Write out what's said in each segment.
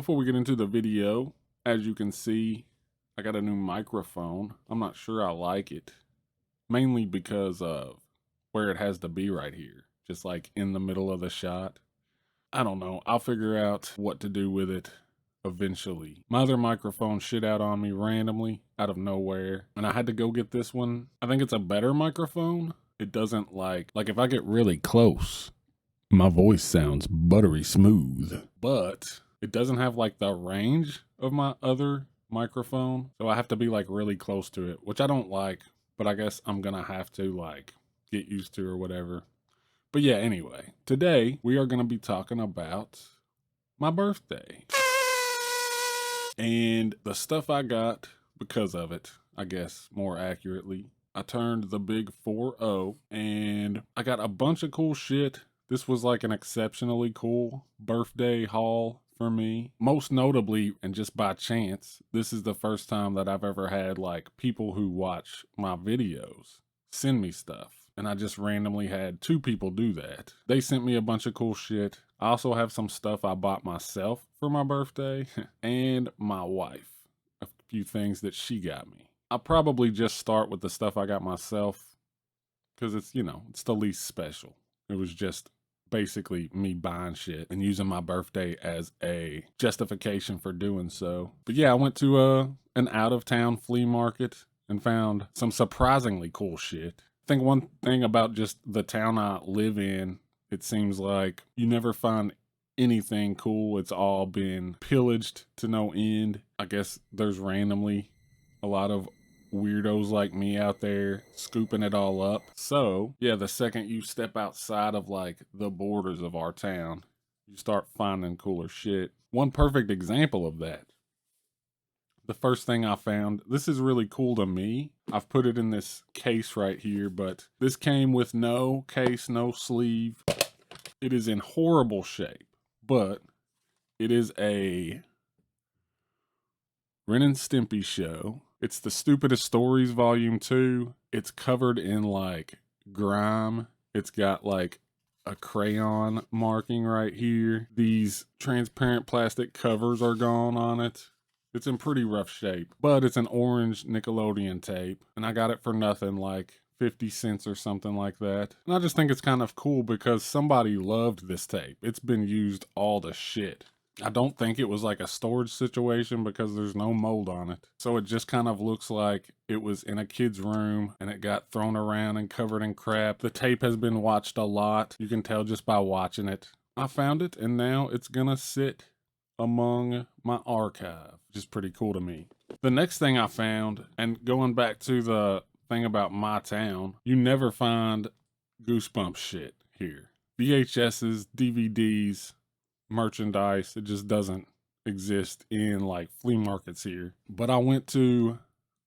Before we get into the video, as you can see, I got a new microphone. I'm not sure I like it, mainly because of where it has to be right here, just like in the middle of the shot. I don't know. I'll figure out what to do with it eventually. My other microphone shit out on me randomly out of nowhere, and I had to go get this one. I think it's a better microphone. It doesn't like if I get really close, my voice sounds buttery smooth, but it doesn't have like the range of my other microphone. So I have to be like really close to it, which I don't like, but I guess I'm gonna have to like get used to or whatever. But yeah, anyway, today we are gonna be talking about my birthday and the stuff I got because of it, I guess more accurately. I turned the big 4-0 and I got a bunch of cool shit. This was like an exceptionally cool birthday haul for me. Most notably, and just by chance, this is the first time that I've ever had like people who watch my videos send me stuff. And I just randomly had 2 people do that. They sent me a bunch of cool shit. I also have some stuff I bought myself for my birthday and my wife. A few things that she got me. I'll probably just start with the stuff I got myself because it's, it's the least special. It was just basically me buying shit and using my birthday as a justification for doing so. But yeah, I went to an out-of-town flea market and found some surprisingly cool shit. I think one thing about just the town I live in, it seems like you never find anything cool. It's all been pillaged to no end. I guess there's randomly a lot of weirdos like me out there scooping it all up. So yeah, the second you step outside of like the borders of our town, you start finding cooler shit. One perfect example of that, the first thing I found, this is really cool to me. I've put it in this case right here, but this came with no case, no sleeve. It is in horrible shape, but it is a Ren and Stimpy show. It's the Stupidest Stories Volume 2. It's covered in like grime. It's got like a crayon marking right here. These transparent plastic covers are gone on it. It's in pretty rough shape, but it's an orange Nickelodeon tape, and I got it for nothing, like 50 cents or something like that. And I just think it's kind of cool because somebody loved this tape. It's been used all the shit. I don't think it was like a storage situation because there's no mold on it. So it just kind of looks like it was in a kid's room and it got thrown around and covered in crap. The tape has been watched a lot. You can tell just by watching it. I found it and now it's gonna sit among my archive, which is pretty cool to me. The next thing I found, and going back to the thing about my town, you never find Goosebumps shit here. VHSs, DVDs, merchandise, it just doesn't exist in like flea markets here. But I went to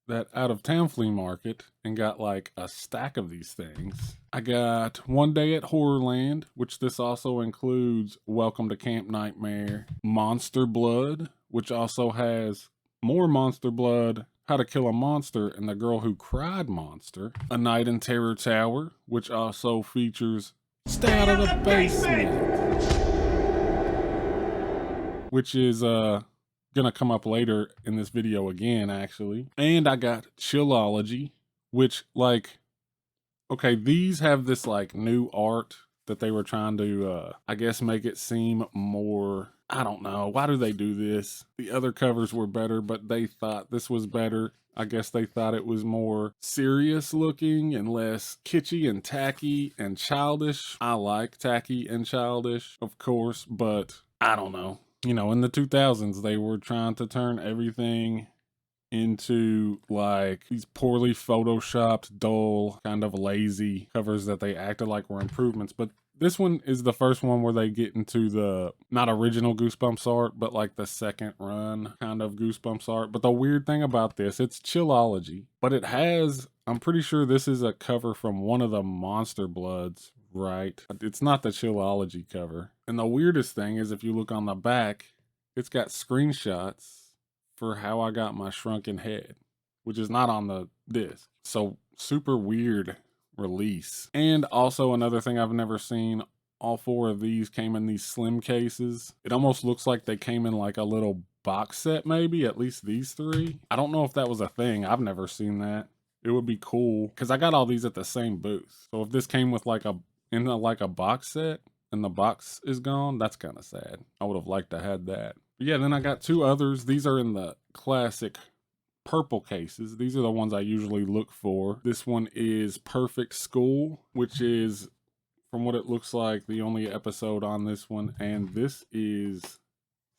that out-of-town flea market and got like a stack of these things. I got One Day at Horrorland, which this also includes Welcome to Camp Nightmare, Monster Blood, which also has more Monster Blood, How to Kill a Monster, and The Girl Who Cried Monster, A Night in Terror Tower, which also features Stay Out of the Basement, which is gonna come up later in this video again, actually. And I got Chillology, which like, okay, these have this like new art that they were trying to, I guess, make it seem more, I don't know, why do they do this? The other covers were better, but they thought this was better. I guess they thought it was more serious looking and less kitschy and tacky and childish. I like tacky and childish, of course, but I don't know. You know, in the 2000s, they were trying to turn everything into like these poorly photoshopped, dull, kind of lazy covers that they acted like were improvements. But this one is the first one where they get into the not original Goosebumps art, but like the second run kind of Goosebumps art. But the weird thing about this, it's Chillology, but it has, I'm pretty sure this is a cover from one of the Monster Bloods, right? It's not the Chillology cover. And the weirdest thing is if you look on the back, it's got screenshots for How I Got My Shrunken Head, which is not on the disc. So super weird release. And also another thing I've never seen all 4 of these came in these slim cases. It almost looks like they came in like a little box set, maybe, at least these 3. I don't know if that was a thing. I've never seen that. It would be cool because I got all these at the same booth. So if this came with like like a box set and the box is gone, that's kind of sad. I would have liked to have that. But yeah, then I got 2 others. These are in the classic purple cases. These are the ones I usually look for. This one is Perfect School, which is, from what it looks like, the only episode on this one. And this is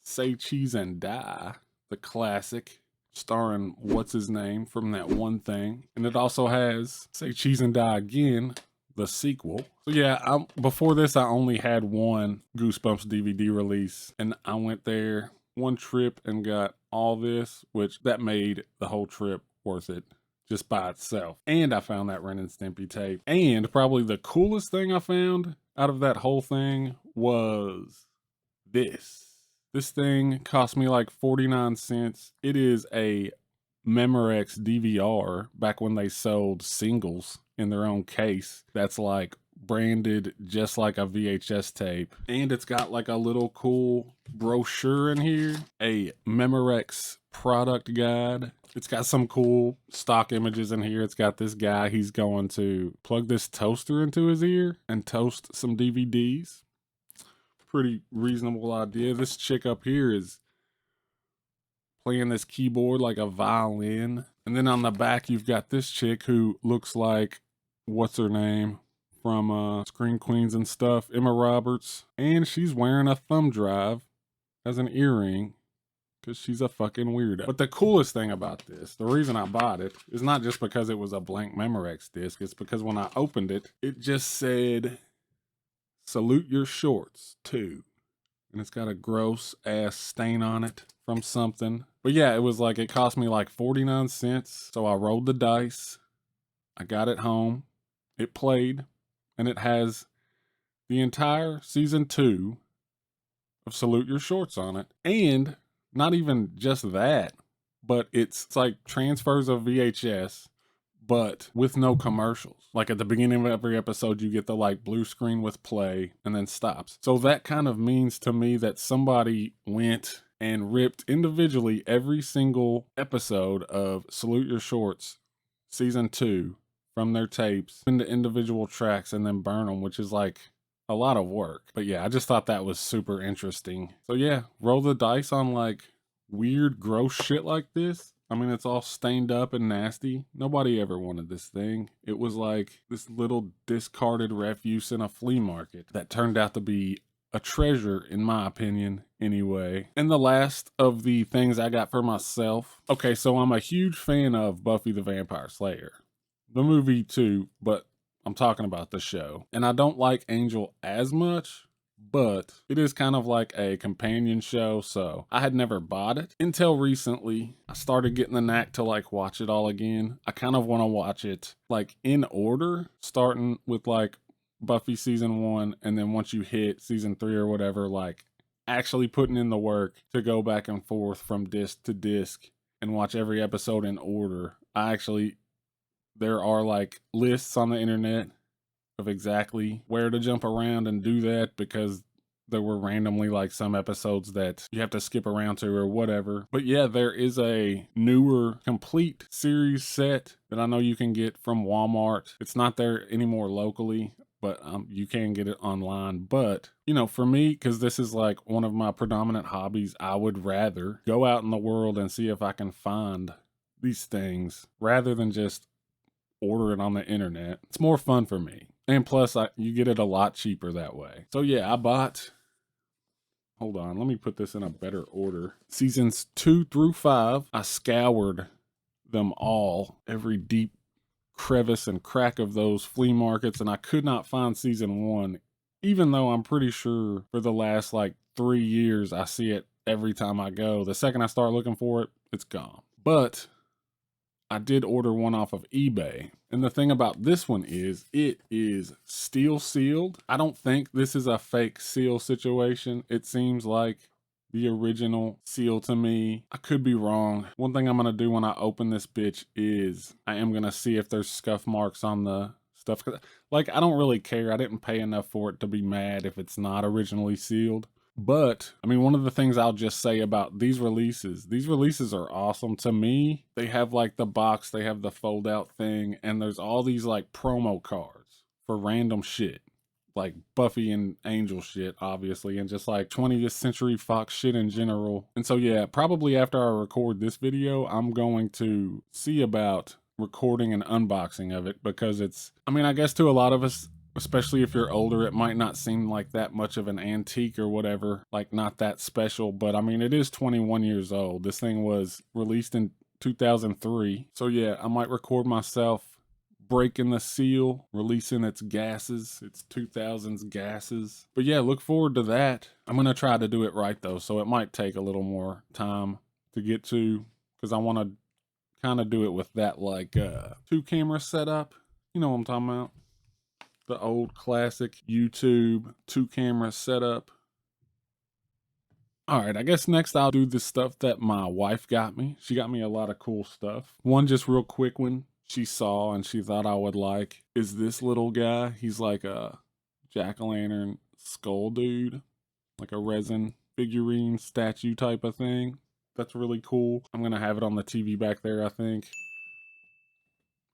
Say Cheese and Die, the classic, starring what's his name from That One Thing. And it also has Say Cheese and Die Again, the sequel. So yeah, before this I only had one Goosebumps DVD release, and I went there one trip and got all this, which that made the whole trip worth it just by itself. And I found that Ren and Stimpy tape. And probably the coolest thing I found out of that whole thing was this. This thing cost me like 49 cents. It is a Memorex DVR back when they sold singles in their own case. That's like branded just like a VHS tape. And it's got like a little cool brochure in here, a Memorex product guide. It's got some cool stock images in here. It's got this guy, he's going to plug this toaster into his ear and toast some DVDs. Pretty reasonable idea. This chick up here is playing this keyboard like a violin. And then on the back, you've got this chick who looks like, what's her name from Screen Queens and stuff, Emma Roberts. And she's wearing a thumb drive as an earring because she's a fucking weirdo. But the coolest thing about this, the reason I bought it, is not just because it was a blank Memorex disc. It's because when I opened it, it just said, "Salute Your Shorts 2." And it's got a gross ass stain on it from something. But yeah, it was like, it cost me like 49 cents. So I rolled the dice. I got it home. It played. And it has the entire season 2 of Salute Your Shorts on it. And not even just that, but it's like transfers of VHS, but with no commercials. Like at the beginning of every episode, you get the like blue screen with play and then stops. So that kind of means to me that somebody went and ripped individually every single episode of Salute Your Shorts season 2 from their tapes into individual tracks and then burn them, which is like a lot of work. But yeah, I just thought that was super interesting. So yeah, roll the dice on like weird, gross shit like this. I mean, it's all stained up and nasty. Nobody ever wanted this thing. It was like this little discarded refuse in a flea market that turned out to be a treasure, in my opinion, anyway. And the last of the things I got for myself. Okay, so I'm a huge fan of Buffy the Vampire Slayer. The movie too, but I'm talking about the show. And I don't like Angel as much, but it is kind of like a companion show, so I had never bought it until recently. I started getting the knack to like watch it all again. I kind of want to watch it like in order, starting with like Buffy season 1, and then once you hit season 3 or whatever, like actually putting in the work to go back and forth from disc to disc and watch every episode in order. There are like lists on the internet of exactly where to jump around and do that, because there were randomly like some episodes that you have to skip around to or whatever. But yeah, there is a newer complete series set that I know you can get from Walmart. It's not there anymore locally, but you can get it online. But you know, for me, because this is like one of my predominant hobbies, I would rather go out in the world and see if I can find these things rather than just order it on the internet. It's more fun for me. And plus, you get it a lot cheaper that way. So yeah, I bought, hold on, let me put this in a better order. Seasons 2 through 5, I scoured them all, every deep crevice and crack of those flea markets, and I could not find season 1, even though I'm pretty sure for the last like 3 years, I see it every time I go. The second I start looking for it, it's gone. But I did order one off of eBay. And the thing about this one is it is steel sealed. I don't think this is a fake seal situation. It seems like the original seal to me. I could be wrong. One thing I'm going to do when I open this bitch is I am going to see if there's scuff marks on the stuff. Like, I don't really care. I didn't pay enough for it to be mad if it's not originally sealed. But, I mean, one of the things I'll just say about these releases are awesome. To me, they have like the box, they have the fold out thing, and there's all these like promo cards for random shit. Like Buffy and Angel shit, obviously, and just like 20th Century Fox shit in general. And so, yeah, probably after I record this video, I'm going to see about recording an unboxing of it because it's, I mean, I guess to a lot of us, especially if you're older, it might not seem like that much of an antique or whatever, like not that special, but I mean, it is 21 years old. This thing was released in 2003. So yeah, I might record myself breaking the seal, releasing its gases, its 2000s gases. But yeah, look forward to that. I'm gonna try to do it right though, so it might take a little more time to get to, because I want to kind of do it with that like 2-camera setup. You know what I'm talking about? The old classic YouTube 2-camera setup. All right, I guess next I'll do the stuff that my wife got me. She got me a lot of cool stuff. One just real quick one she saw and she thought I would like is this little guy. He's like a jack-o'-lantern skull dude, like a resin figurine statue type of thing. That's really cool. I'm gonna have it on the TV back there, I think.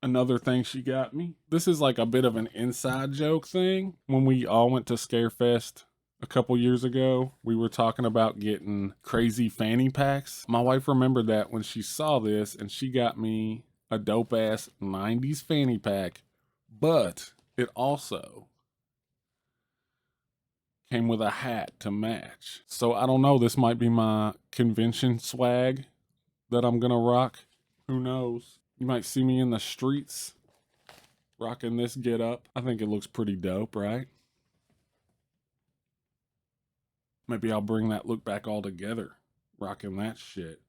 Another thing she got me, this is like a bit of an inside joke thing. When we all went to Scarefest a couple years ago, we were talking about getting crazy fanny packs. My wife remembered that when she saw this, and she got me a dope ass 90s fanny pack, but it also came with a hat to match. So I don't know, this might be my convention swag that I'm gonna rock. Who knows? You might see me in the streets rocking this get up. I think it looks pretty dope, right? Maybe I'll bring that look back all together, rocking that shit.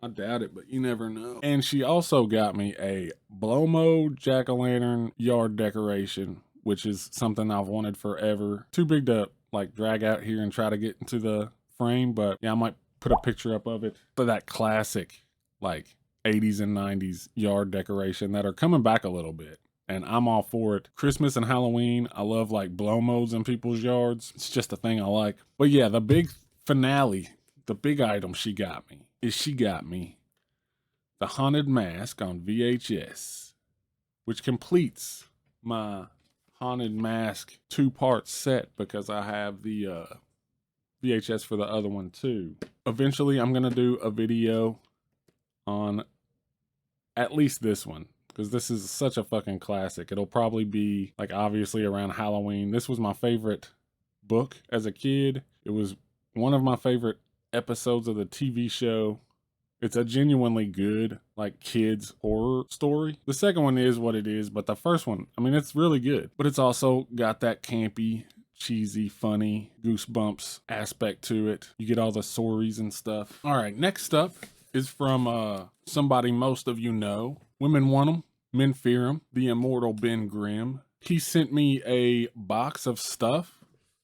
I doubt it, but you never know. And she also got me a blow-mo jack-o'-lantern yard decoration, which is something I've wanted forever. Too big to like drag out here and try to get into the frame, but yeah, I might put a picture up of it. For that classic, like 80s and 90s yard decoration that are coming back a little bit. And I'm all for it. Christmas and Halloween, I love like blow-mos in people's yards. It's just a thing I like. But yeah, the big finale, the big item she got me is she got me the Haunted Mask on VHS, which completes my Haunted Mask 2-part set because I have the VHS for the other one too. Eventually, I'm gonna do a video on at least this one, because this is such a fucking classic. It'll probably be like obviously around Halloween. This was my favorite book as a kid. It was one of my favorite episodes of the TV show. It's a genuinely good like kids horror story. The second one is what it is, but the first one, I mean, it's really good, but it's also got that campy, cheesy, funny goosebumps aspect to it. You get all the stories and stuff. All right, next up is from somebody most of you know. Women want 'em, men fear 'em. The immortal Ben Grimm. He sent me a box of stuff.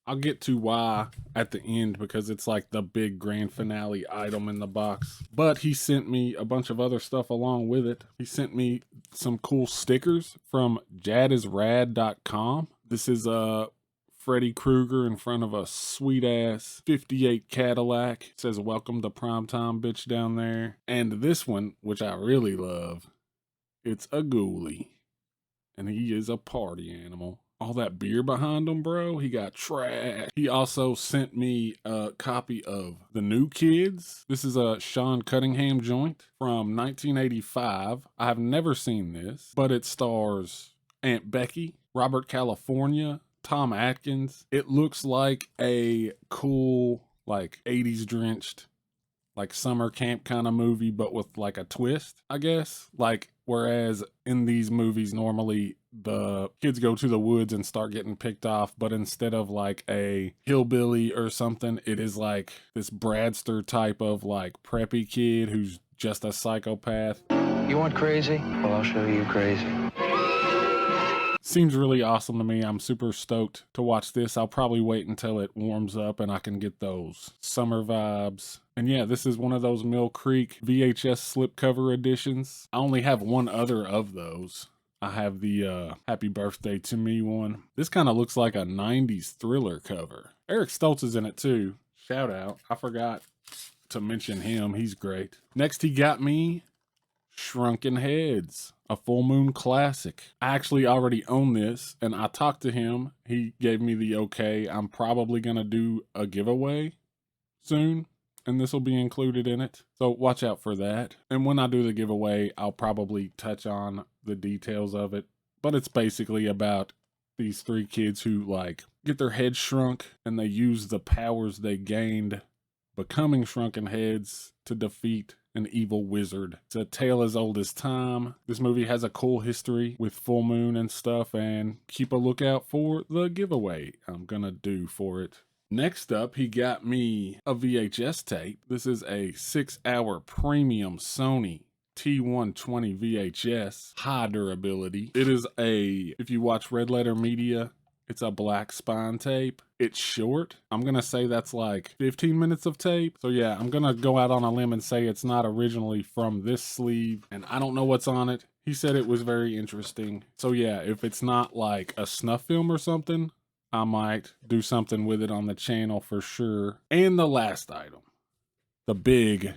I'll get to why at the end because it's like the big grand finale item in the box. But he sent me a bunch of other stuff along with it. He sent me some cool stickers from jadisrad.com. This is Freddy Krueger in front of a sweet ass 58 Cadillac. It says welcome to primetime bitch down there. And this one, which I really love, it's a ghoulie. And he is a party animal. All that beer behind him, bro, he got trash. He also sent me a copy of The New Kids. This is a Sean Cunningham joint from 1985. I have never seen this, but it stars Aunt Becky, Robert California, Tom Atkins. It looks like a cool, like 80s drenched, like summer camp kind of movie, but with like a twist, I guess. Like, whereas in these movies, normally the kids go to the woods and start getting picked off, but instead of like a hillbilly or something, it is like this Bradster type of like preppy kid who's just a psychopath. You want crazy? Well, I'll show you crazy. Seems really awesome to me. I'm super stoked to watch this. I'll probably wait until it warms up and I can get those summer vibes. And yeah, this is one of those Mill Creek VHS slipcover editions. I only have one other of those. I have the Happy Birthday to Me one. This kind of looks like a 90s thriller cover. Eric Stoltz is in it too. Shout out. I forgot to mention him. He's great. Next, he got me Shrunken Heads, a Full Moon classic. I actually already own this, and I talked to him. He gave me the okay. I'm probably going to do a giveaway soon, and this will be included in it. So watch out for that. And when I do the giveaway, I'll probably touch on the details of it. But it's basically about these 3 kids who like get their heads shrunk, and they use the powers they gained becoming shrunken heads to defeat an evil wizard. It's a tale as old as time. This movie has a cool history with full moon and stuff, and keep a lookout for the giveaway I'm gonna do for it. Next up, he got me a VHS tape. This is a 6-hour premium Sony T120 VHS, high durability. It is if you watch Red Letter Media, it's a black spine tape. It's short. I'm gonna say that's like 15 minutes of tape. So yeah, I'm gonna go out on a limb and say it's not originally from this sleeve, and I don't know what's on it. He said it was very interesting. So yeah, if it's not like a snuff film or something, I might do something with it on the channel for sure. And the last item, the big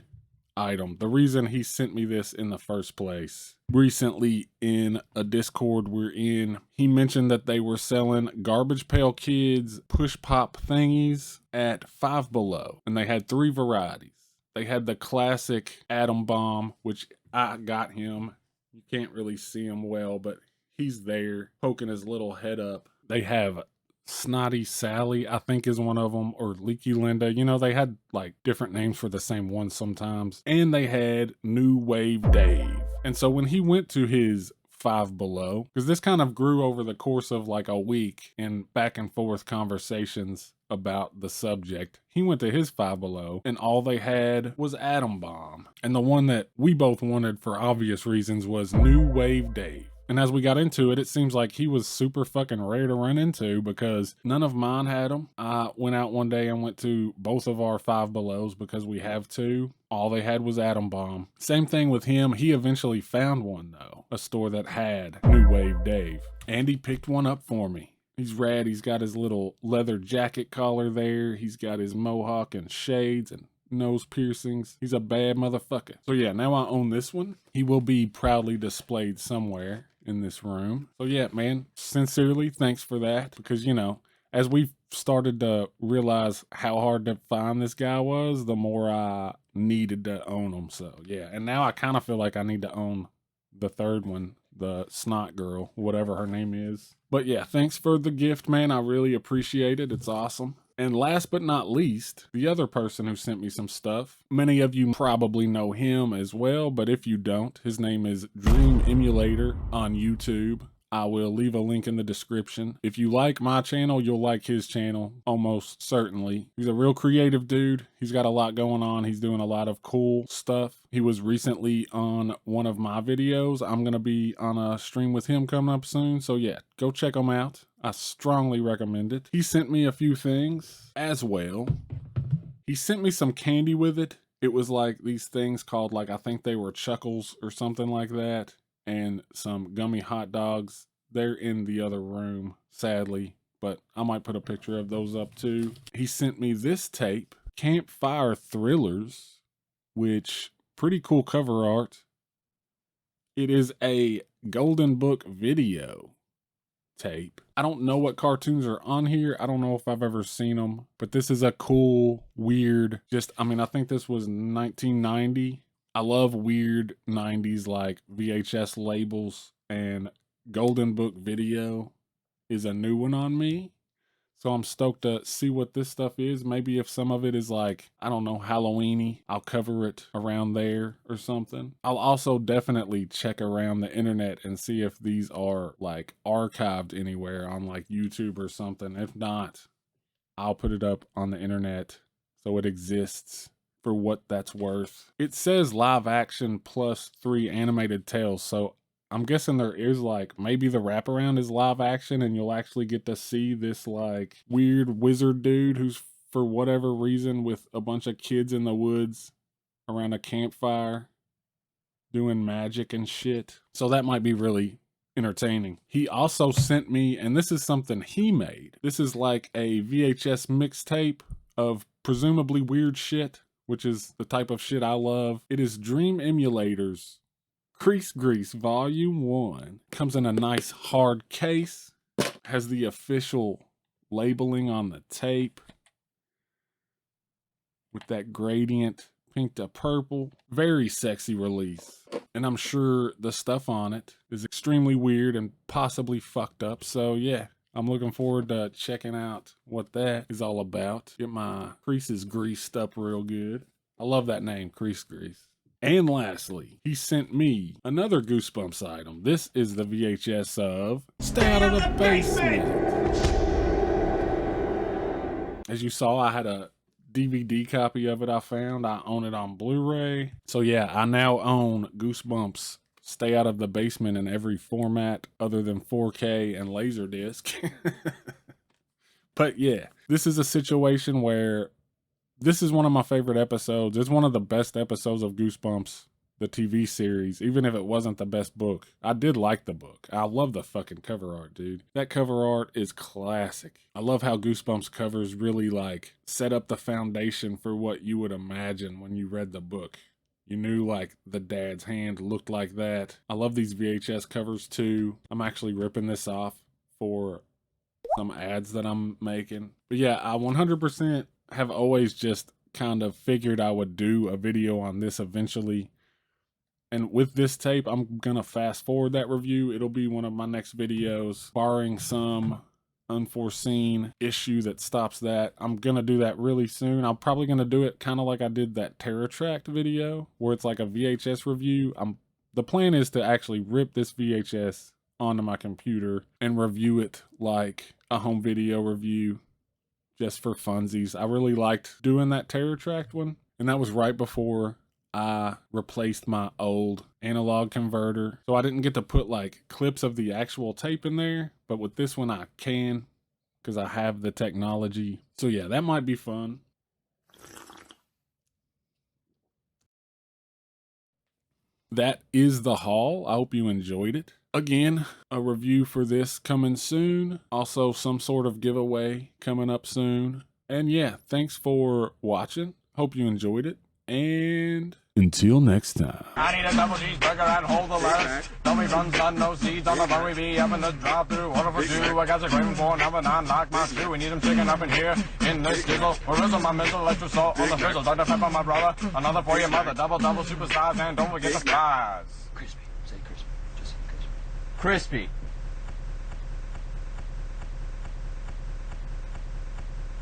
item, the reason he sent me this in the first place. Recently in a Discord we're in, he mentioned that they were selling Garbage Pail Kids push pop thingies at Five Below, and they had 3 varieties. They had the classic Atom Bomb, which I got him. You can't really see him well, but he's there poking his little head up. They have Snotty Sally, I think is one of them, or Leaky Linda. You know, they had like different names for the same one sometimes. And they had New Wave Dave. And so when he went to his Five Below, because this kind of grew over the course of like a week in back and forth conversations about the subject, he went to his Five Below and all they had was Atom Bomb. And the one that we both wanted for obvious reasons was New Wave Dave. And as we got into it, it seems like he was super fucking rare to run into because none of mine had them. I went out one day and went to both of our Five Belows because we have 2. All they had was Atom Bomb. Same thing with him. He eventually found one though, a store that had New Wave Dave. And he picked one up for me. He's rad. He's got his little leather jacket collar there. He's got his mohawk and shades and nose piercings. He's a bad motherfucker. So yeah, now I own this one. He will be proudly displayed somewhere in this room. So yeah, man, sincerely, thanks for that. Because, you know, as we've started to realize how hard to find this guy was, the more I needed to own him. So yeah, and now I kind of feel like I need to own the 3rd one, the Snot Girl, whatever her name is. But yeah, thanks for the gift, man. I really appreciate it. It's awesome. And last but not least, the other person who sent me some stuff. Many of you probably know him as well, but if you don't, his name is Dream Emulator on YouTube. I will leave a link in the description. If you like my channel, you'll like his channel, almost certainly. He's a real creative dude. He's got a lot going on. He's doing a lot of cool stuff. He was recently on one of my videos. I'm going to be on a stream with him coming up soon. So yeah, go check him out. I strongly recommend it. He sent me a few things as well. He sent me some candy with it. It was like these things called, like, I think they were Chuckles or something like that. And some gummy hot dogs. They're in the other room, sadly, but I might put a picture of those up too. He sent me this tape, Campfire Thrillers, which pretty cool cover art. It is a Golden Book video tape. I don't know what cartoons are on here. I don't know if I've ever seen them, but this is a cool, weird, I think this was 1990. I love weird 90s like VHS labels, and Golden Book Video is a new one on me. So I'm stoked to see what this stuff is. Maybe if some of it is like, I don't know, Halloween-y, I'll cover it around there or something. I'll also definitely check around the internet and see if these are like archived anywhere on like YouTube or something. If not, I'll put it up on the internet so it exists for what that's worth. It says live action plus 3 animated tales, so I'm guessing there is like, maybe the wraparound is live action and you'll actually get to see this like weird wizard dude who's for whatever reason with a bunch of kids in the woods around a campfire doing magic and shit. So that might be really entertaining. He also sent me, and this is something he made. This is like a VHS mixtape of presumably weird shit, which is the type of shit I love. It is Dream Emulators Crease Grease Volume 1. Comes in a nice hard case. Has the official labeling on the tape with that gradient pink to purple. Very sexy release. And I'm sure the stuff on it is extremely weird and possibly fucked up. So yeah, I'm looking forward to checking out what that is all about. Get my creases greased up real good. I love that name, Crease Grease. And lastly, he sent me another Goosebumps item. This is the VHS of Stay Out of the Basement. As you saw, I had a DVD copy of it I found. I own it on Blu-ray. So yeah, I now own Goosebumps Stay Out of the Basement in every format other than 4K and Laserdisc. But yeah, this is a situation where this is one of my favorite episodes. It's one of the best episodes of Goosebumps, the TV series, even if it wasn't the best book. I did like the book. I love the fucking cover art, dude. That cover art is classic. I love how Goosebumps covers really like set up the foundation for what you would imagine when you read the book. You knew like the dad's hand looked like that. I love these VHS covers too. I'm actually ripping this off for some ads that I'm making. But yeah, I 100% have always just kind of figured I would do a video on this eventually. And with this tape, I'm gonna fast forward that review. It'll be one of my next videos, barring some unforeseen issue that stops that. I'm gonna do that really soon. I'm probably gonna do it kind of like I did that TerraTract video, where it's like a VHS review. The plan is to actually rip this VHS onto my computer and review it like a home video review, just for funsies. I really liked doing that TerraTract one, and that was right before I replaced my old analog converter. So I didn't get to put like clips of the actual tape in there, but with this one I can, because I have the technology. So yeah, that might be fun. That is the haul. I hope you enjoyed it. Again, a review for this coming soon. Also some sort of giveaway coming up soon. And yeah, thanks for watching. Hope you enjoyed it. And until next time. I need a double cheeseburger and hold the lettuce. Don't be runs on no seeds on the bun. Be up in the drive-thru. Order for two. I got the craving for number 9 like my stew. We need some chicken up in here in this skizzle. Or rizzle my mizzle. Extra salt on the frizzle. Dr. Pepper, my brother. Another for your mother. Double super size and don't forget the fries. Crispy. Say crispy. Just say crispy. Crispy.